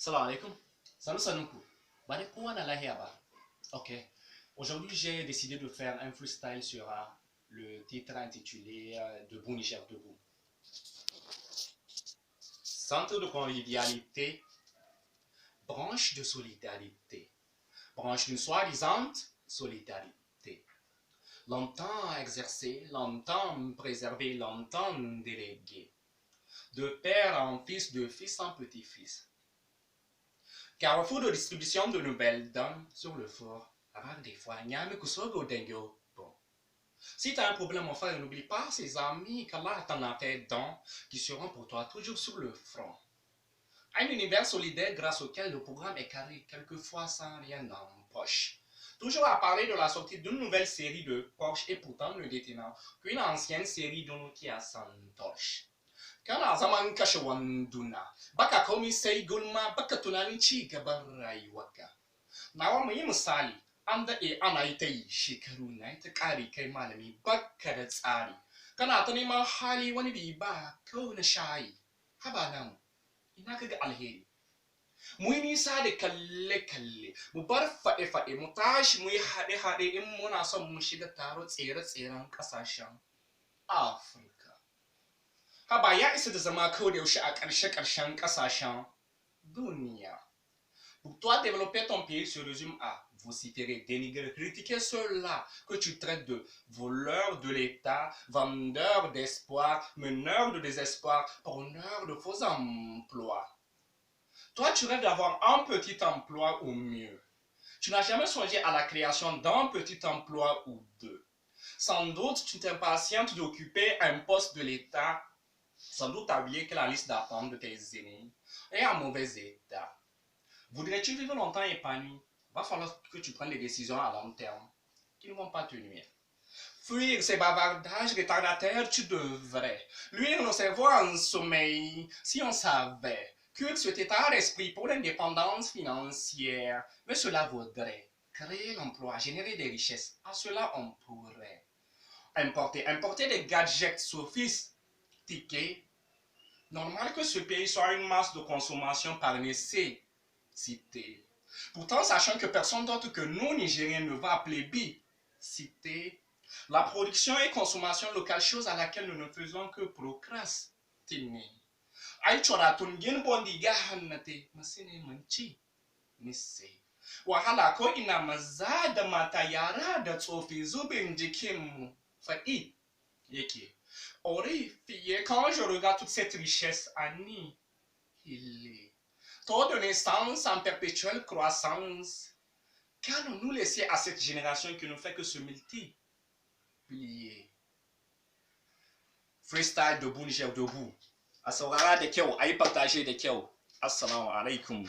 Salam alaikum. Salut Sanoukou. Bade kowa na lahiya ba. Ok. Aujourd'hui, j'ai décidé de faire un freestyle sur le titre intitulé Debout Niger Debout. Centre de convivialité, branche de solidarité, branche d'une soi-disant solidarité. Longtemps exercé, longtemps préservé, longtemps délégué. De père en fils, de fils en petit-fils. Carrefour de distribution de nouvelles donne sur le fort. Avant des fois, Nyame Kusogo Dengo. Bon. Si tu as un problème, mon frère, n'oublie pas ses amis qu'Allah t'en a fait don, qui seront pour toi toujours sur le front. Un univers solidaire grâce auquel le programme est carré, quelquefois sans rien en poche. Toujours à parler de la sortie d'une nouvelle série de Porsche et pourtant ne détenant qu'une ancienne série de Nokia Santosh. Kana zaman kashe wanduna, baka komi sai gulma, baka tunanin ci gaban rayuwarka. Nawa mu yi misali, an daɗe ana yi ta yi shekaru na yi ta ƙari kai malami baka da tsari. Kana ta neman hali wani bi ba kau na shayi. Haba namu, ina kaga alheri. Mu yi nisa da kalle-kalle, mu bar faɗe-faɗe, mu tashi mu yi haɗe-haɗe in muna son mu shiga taro tsere-tseren ƙasashen Afirka. Haba ya isa da zama kawai da yaushe a ƙarshe-ƙarshen ƙasashen duniya. Pour toi, développer ton pays se résume à vociférer, dénigrer, critiquer ceux-là que tu traites de voleurs de l'État, vendeurs d'espoir, meneurs de désespoir, preneurs de faux emplois. Toi, tu rêves d'avoir un petit emploi ou mieux. Tu n'as jamais songé à la création d'un petit emploi ou deux. Sans doute, tu t'impatientes d'occuper un poste de l'État. Sans doute, tu as oublié que la liste d'attente de tes aînés est en mauvais état. Voudrais-tu vivre longtemps épanoui? Va falloir que tu prennes des décisions à long terme qui ne vont pas te nuire. Fuir ces bavardages retardataires, tu devrais. Luire nos cerveaux en sommeil, si on savait. Cuire cet état d'esprit pour l'indépendance financière. Mais cela vaudrait créer l'emploi, générer des richesses. À cela, on pourrait importer des gadgets sophistiqués. Normal que ce pays soit une masse de consommation par nécessité. Pourtant, sachant que personne d'autre que nous, Nigériens, ne va plébisciter la production et consommation locale, chose à laquelle nous ne faisons que procrastiner. Aichora tungin bondiga hannate masine manchi nisse. Wahala ko ina maza da mata yara da tsofi zubin jikinmu faɗi yake. Horrifié quand je regarde toute cette richesse annihilée. Taux de naissance en perpétuelle croissance. Qu'allons-nous laisser à cette génération qui ne fait que se multiplier? Freestyle debout, Niger debout. A saurara da kyau, a yi partage da kyau. Assalamu alaikum.